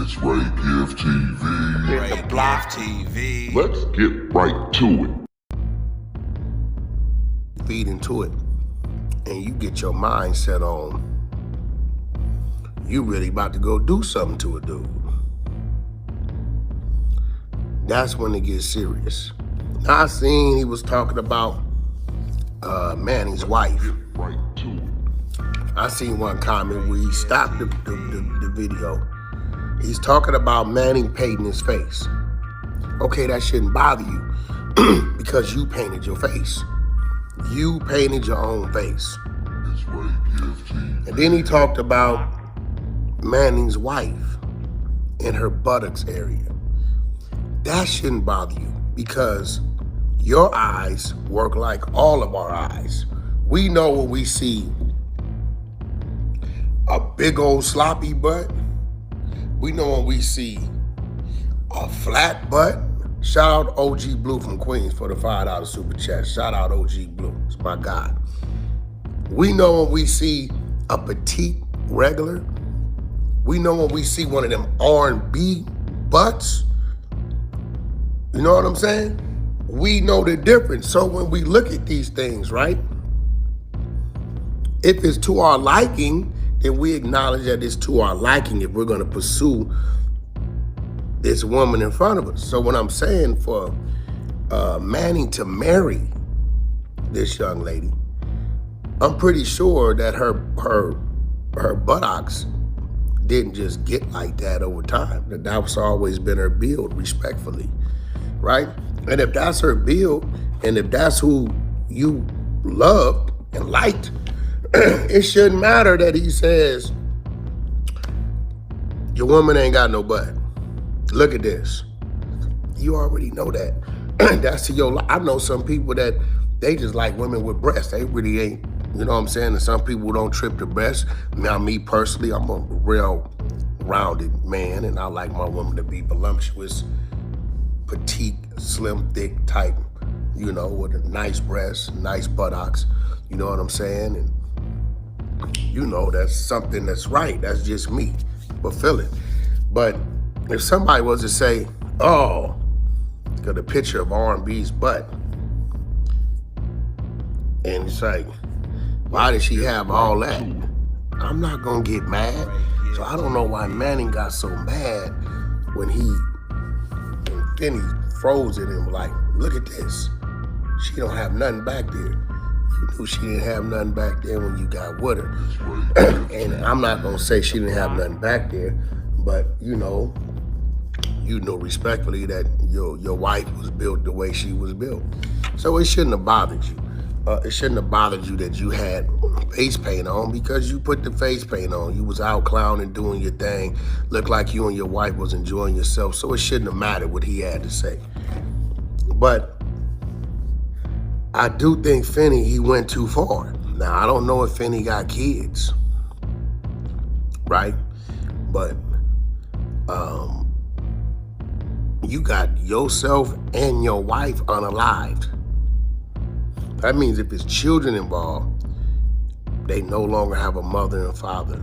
It's Ray Give TV. Ray Give TV. Let's get right to it. Feed into it, and you get your mindset on, you really about to go do something to a dude. That's when it gets serious. Now, I seen he was talking about Manny's wife. Get right to it. I seen one comment where he stopped the video. He's talking about Manny painting his face. Okay, that shouldn't bother you because you painted your face. You painted your own face. It's Ray Give TV. And then he talked about Manny's wife in her buttocks area. That shouldn't bother you because your eyes work like all of our eyes. We know when we see a big old sloppy butt. We know when we see a flat butt. Shout out OG Blue from Queens for the $5 super chat. Shout out OG Blue, it's my God. We know when we see a petite regular. We know when we see one of them R&B butts. You know what I'm saying? We know the difference. So when we look at these things, right? If it's to our liking, then we acknowledge that it's to our liking if we're gonna pursue this woman in front of us. So what I'm saying for Manny to marry this young lady, I'm pretty sure that her buttocks didn't just get like that over time. That's always been her build, respectfully, right? And if that's her build, and if that's who you loved and liked, it shouldn't matter that he says, your woman ain't got no butt. Look at this. You already know that. That's to your life. I know some people that they just like women with breasts. They really ain't, you know what I'm saying? And some people don't trip the breasts. Now, me personally, I'm a real rounded man, and I like my woman to be voluptuous, petite, slim, thick type, you know, with a nice breast, nice buttocks. You know what I'm saying? And you know, that's something that's right. That's just me fulfilling. But if somebody was to say, oh, got a picture of R&B's butt, and it's like, why did she have all that? I'm not gonna get mad. So I don't know why Manning got so mad when Finny froze at him like, look at this. She don't have nothing back there. You knew she didn't have nothing back there when you got with her. And I'm not gonna say she didn't have nothing back there, but you know respectfully that your wife was built the way she was built. So it shouldn't have bothered you. It shouldn't have bothered you that you had face paint on because you put the face paint on. You was out clowning, doing your thing. Looked like you and your wife was enjoying yourself. So it shouldn't have mattered what he had to say. But I do think Finny, he went too far. Now, I don't know if Finny got kids, right? But you got yourself and your wife unalived. That means if it's children involved, they no longer have a mother and father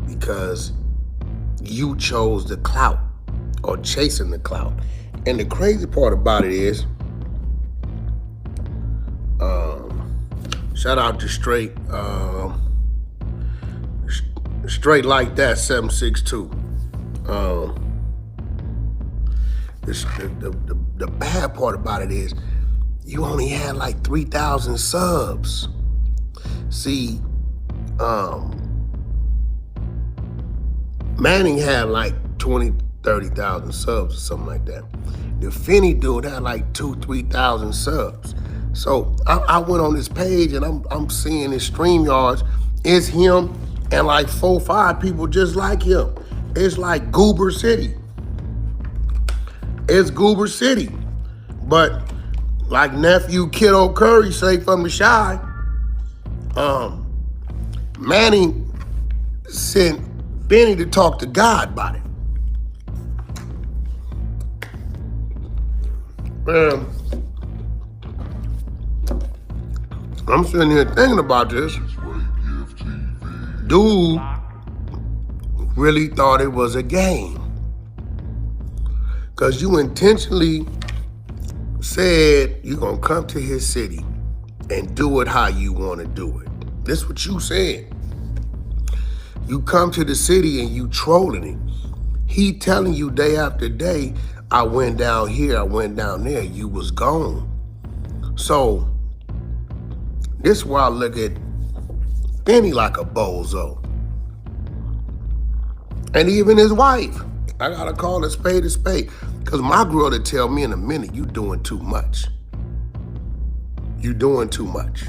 because you chose the clout or chasing the clout. And the crazy part about it is, shout out to Straight Like That 762. The bad part about it is you only had like 3,000 subs. See, Manning had like 20, 30,000 subs or something like that. The Finny dude had like 2,000, 3,000 subs. So I went on this page and I'm seeing his StreamYards. It's him and like 4 or 5 people just like him. It's like Goober City. It's Goober City. But like nephew Kiddo Curry say from the Shy, Manny sent Finny to talk to God about it. I'm sitting here thinking about this. It's Ray Give TV. Dude really thought it was a game. Because you intentionally said you're going to come to his city and do it how you want to do it. This is what you said. You come to the city and you trolling him. He telling you day after day, I went down here, I went down there, you was gone. So, this is why I look at Finny like a bozo. And even his wife. I gotta call a spade. Because my girl to tell me in a minute, you doing too much. You doing too much.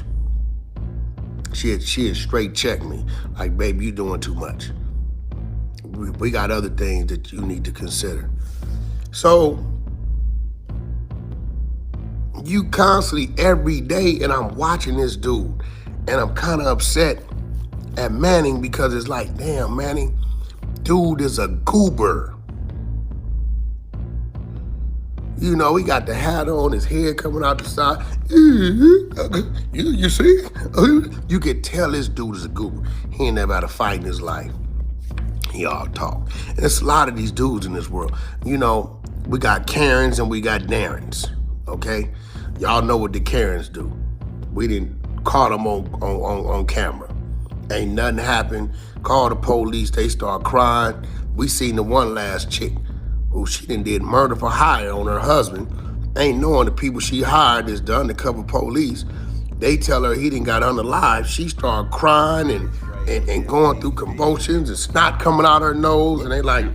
She'd straight check me. Like, baby, you doing too much. We got other things that you need to consider. So, you constantly, every day, and I'm watching this dude, and I'm kind of upset at Manning because it's like, damn, Manning, dude is a goober. You know, he got the hat on, his head coming out the side. You see? You could tell this dude is a goober. He ain't never had a fight in his life. He all talk. And there's a lot of these dudes in this world. You know, we got Karens and we got Darrens, okay? Y'all know what the Karens do. We didn't caught them on camera. Ain't nothing happened. Call the police, they start crying. We seen the one last chick who she did murder for hire on her husband. Ain't knowing the people she hired is the undercover police. They tell her he didn't got unalive. She started crying and going through convulsions and snot coming out her nose. And they like,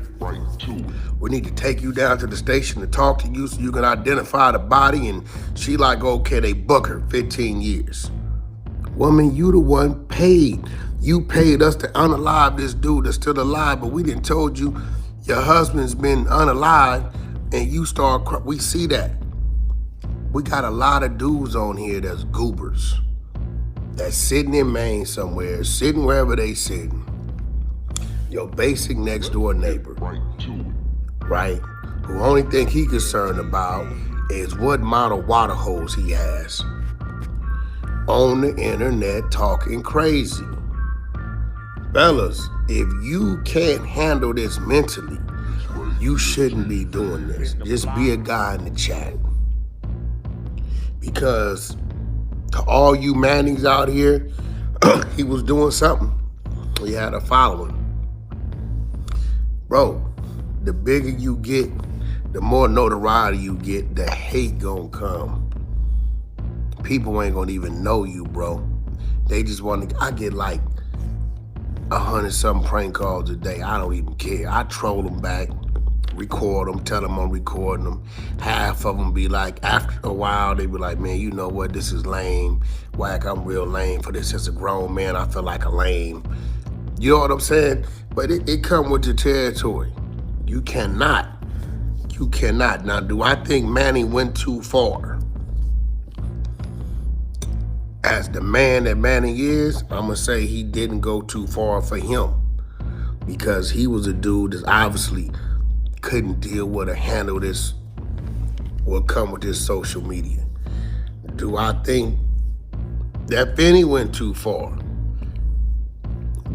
we need to take you down to the station to talk to you so you can identify the body. And she like, okay, they book her 15 years. Woman, you the one paid. You paid us to unalive this dude that's still alive, but we didn't told you your husband's been unalive and you start, we see that. We got a lot of dudes on here that's goobers. That's sitting in Maine somewhere, sitting wherever they sitting. Your basic next door neighbor, right? Who only thing he concerned about is what model water hose he has. On the internet talking crazy. Fellas, if you can't handle this mentally, you shouldn't be doing this. Just be a guy in the chat. Because to all you Mannings out here, he was doing something. He had a following. Bro, the bigger you get, the more notoriety you get, the hate gonna come. People ain't gonna even know you, bro. They just want to, I get like 100-something prank calls a day. I don't even care. I troll them back, record them, tell them I'm recording them. Half of them be like, after a while, they be like, man, you know what, this is lame. Wack, I'm real lame for this. As a grown man, I feel like a lame. You know what I'm saying? But it come with the territory. You cannot. Now, do I think Manny went too far? As the man that Manny is, I'm gonna say he didn't go too far for him because he was a dude that obviously couldn't deal with or handle this, what come with this social media. Do I think that Finny went too far?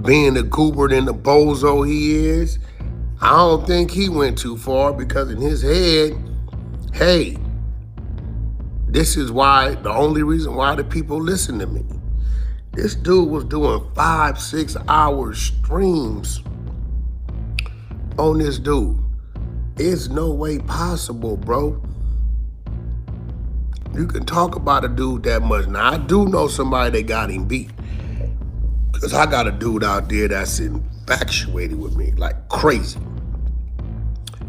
Being the goober and the bozo he is, I don't think he went too far because in his head, hey, this is why, the only reason why the people listen to me. This dude was doing 5-6 hour streams on this dude. It's no way possible, bro. You can talk about a dude that much. Now, I do know somebody that got him beat. Because I got a dude out there that's infatuated with me, like crazy.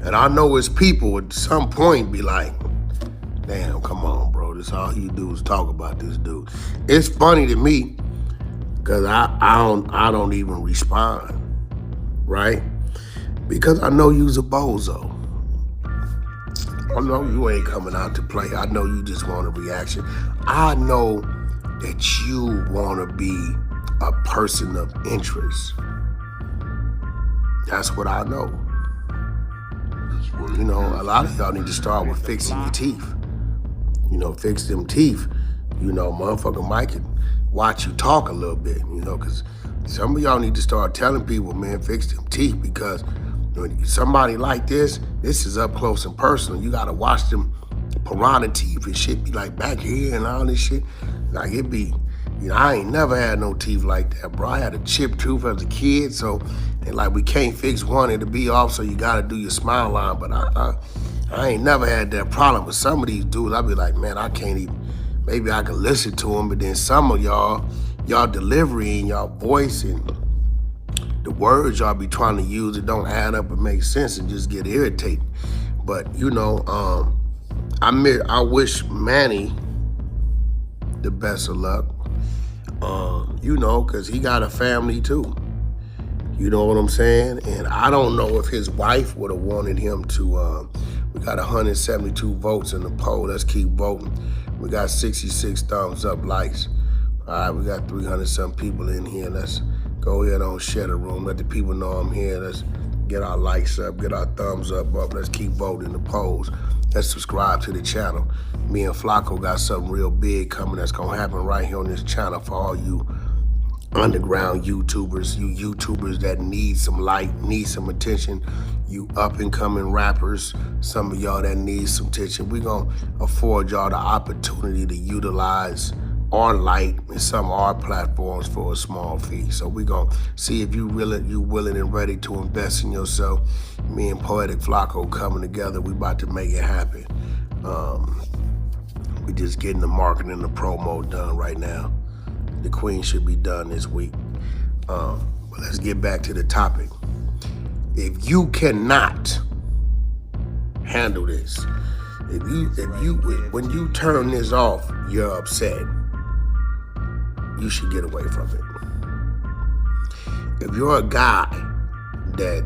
And I know his people at some point be like, damn, come on, bro. This all you do is talk about this dude. It's funny to me because I don't even respond, right? Because I know you's a bozo. I know you ain't coming out to play. I know you just want a reaction. I know that you want to be a person of interest. That's what I know. You know, a lot of y'all need to start with fixing your teeth. You know, fix them teeth. You know, motherfucker Mike can watch you talk a little bit, you know, because Some of y'all need to start telling people, man, fix them teeth, because when somebody like this is up close and personal. You gotta watch them piranha teeth and shit be like back here and all this shit. Like it be, you know, I ain't never had no teeth like that, bro. I had a chipped tooth as a kid, so they like, we can't fix one, it'll be off, so you gotta do your smile line. But I ain't never had that problem with some of these dudes. I be like, man, I can't even, maybe I can listen to them, but then some of y'all delivery and y'all voice and the words y'all be trying to use, it don't add up and make sense and just get irritating. But you know, I wish Manny the best of luck. You know, cause he got a family too. You know what I'm saying? And I don't know if his wife would have wanted him to, we got 172 votes in the poll. Let's keep voting. We got 66 thumbs up likes. All right, we got 300-some people in here. Let's go ahead on share the room. Let the people know I'm here. Let's get our likes up, get our thumbs up. Let's keep voting the polls. Let's subscribe to the channel. Me and Flacco got something real big coming that's gonna happen right here on this channel for all you underground YouTubers, you YouTubers that need some light, need some attention, you up and coming rappers, some of y'all that need some attention. We gonna afford y'all the opportunity to utilize our light and some of our platforms for a small fee. So we gonna see if you willing and ready to invest in yourself. Me and Poetic Flacco coming together, we about to make it happen. We just getting the marketing and the promo done right now. The Queen should be done this week. But let's get back to the topic. If you cannot handle this, when you turn this off, you're upset, you should get away from it. If you're a guy that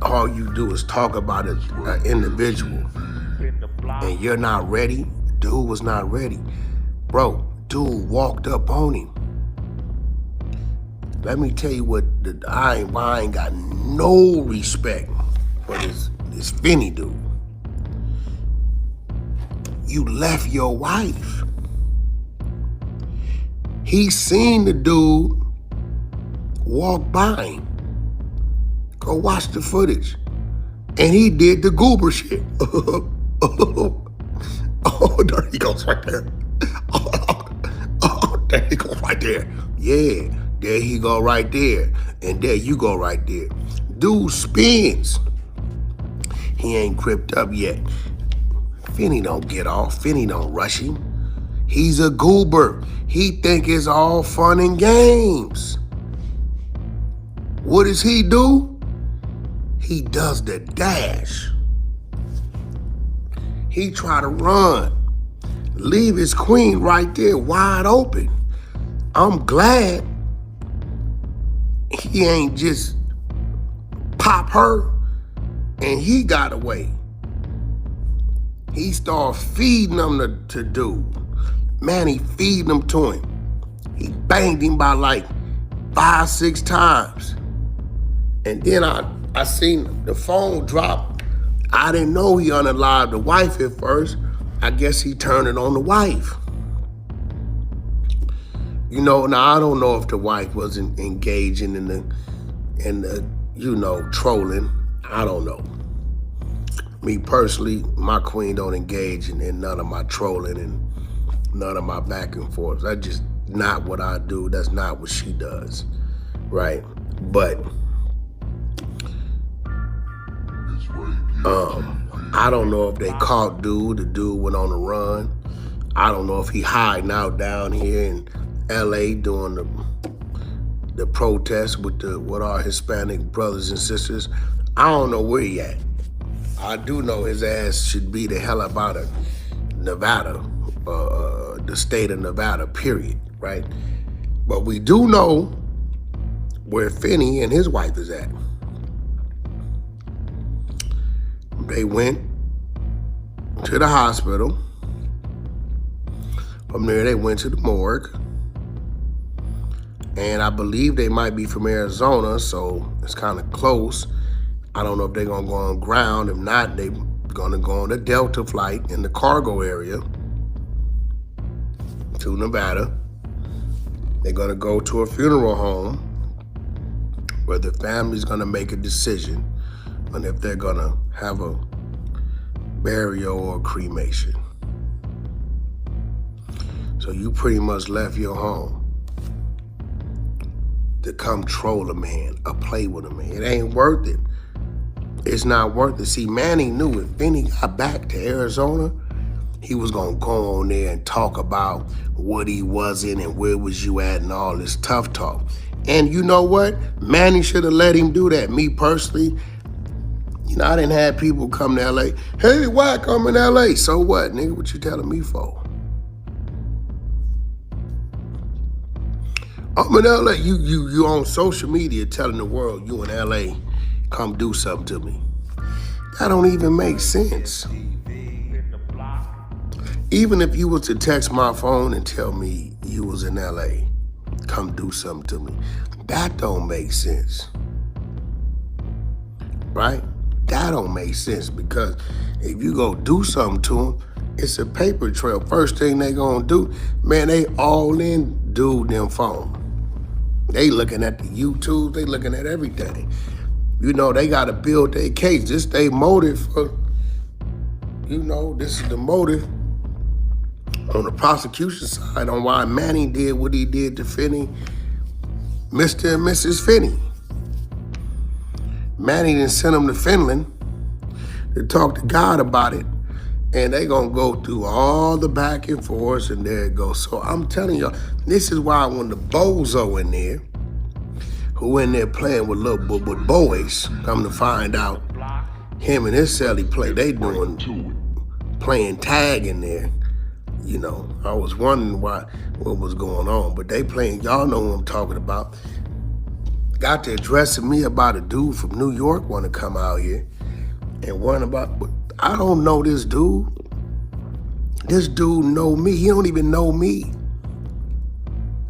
all you do is talk about an individual and you're not ready, dude was not ready. Bro, dude walked up on him. Let me tell you what, I ain't got no respect for this Finny dude. You left your wife. He seen the dude walk by him. Go watch the footage. And he did the goober shit. Oh, there he goes right there. Oh, there he goes right there. Yeah, there he go right there. And there you go right there. Dude spins. He ain't gripped up yet. Finny don't get off. Finny don't rush him. He's a goober. He think it's all fun and games. What does he do? He does the dash. He try to run. Leave his queen right there wide open. I'm glad he ain't just pop her and he got away. He started feeding them to dude. Manny feeding them to him. He banged him by like 5, 6 times. And then I seen the phone drop. I didn't know he unalived the wife at first. I guess he turned it on the wife. You know, now I don't know if the wife wasn't engaging in the you know, trolling. I don't know. Me personally, my queen don't engage in none of my trolling and none of my back and forths. That's just not what I do. That's not what she does, right? But I don't know if they caught dude. The dude went on the run. I don't know if he hiding out down here in LA doing the protests with our Hispanic brothers and sisters. I don't know where he at. I do know his ass should be the hell up out of Nevada, the state of Nevada, period, right? But we do know where Finny and his wife is at. They went to the hospital. From there, they went to the morgue. And I believe they might be from Arizona, so it's kind of close. I don't know if they're gonna go on ground. If not, they're gonna go on a Delta flight in the cargo area to Nevada. They're gonna go to a funeral home where the family's gonna make a decision on if they're gonna have a burial or cremation. So you pretty much left your home to come troll a man or play with a man. It ain't worth it. It's not worth it. See, Manny knew if Finny got back to Arizona, he was gonna go on there and talk about what he wasn't and where was you at and all this tough talk. And you know what? Manny should have let him do that. Me personally, you know, I didn't have people come to LA. Hey, Wack, I'm in LA. So what, nigga? What you telling me for? I'm in LA. You on social media telling the world you in LA, come do something to me. That don't even make sense. Even if you was to text my phone and tell me you was in LA, come do something to me, that don't make sense, right? That don't make sense because if you go do something to them, it's a paper trail. First thing they gonna do, man, they all in dude them phone. They looking at the YouTube, they looking at everything. You know, they gotta build their case. This they motive for, you know, this is the motive on the prosecution side on why Manny did what he did to Finny, Mr. and Mrs. Finny. Manny didn't send them to Finland to talk to God about it, and they gonna go through all the back and forth, and there it goes. So I'm telling y'all, this is why when the bozo in there, who in there playing with little with boys, come to find out, him and his celly play, they doing playing tag in there. You know, I was wondering what was going on, but they playing, y'all know what I'm talking about. Got to addressing me about a dude from New York want to come out here and one about, but I don't know this dude. This dude know me, he don't even know me.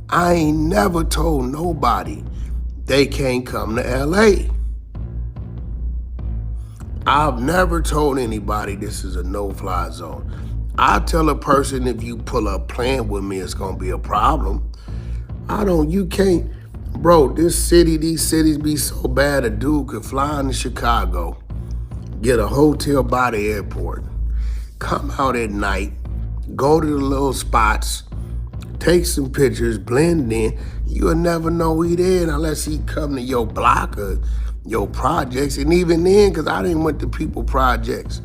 I ain't never told nobody they can't come to LA. I've never told anybody this is a no-fly zone. I tell a person if you pull up playing with me, it's gonna be a problem. You can't, bro, these cities be so bad a dude could fly into Chicago, get a hotel by the airport, come out at night, go to the little spots, take some pictures, blend in. You'll never know he there unless he come to your block or your projects. And even then, because I didn't went to people projects,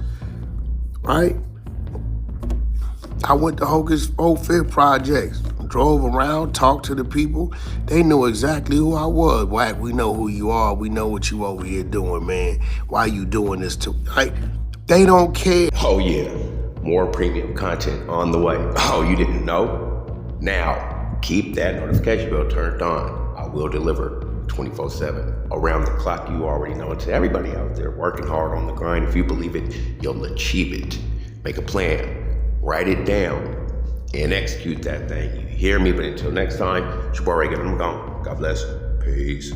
right? I went to Hocus 05th projects, drove around, talked to the people. They knew exactly who I was. Wack, we know who you are. We know what you over here doing, man. Why you doing this to, like, they don't care. Oh yeah, more premium content on the way. Oh, you didn't know? Now, keep that notification bell turned on. I will deliver 24/7. Around the clock, you already know. And to everybody out there working hard on the grind, if you believe it, you'll achieve it. Make a plan. Write it down and execute that thing. You hear me? But until next time, it's your boy Reagan. I'm gone. God bless. Peace.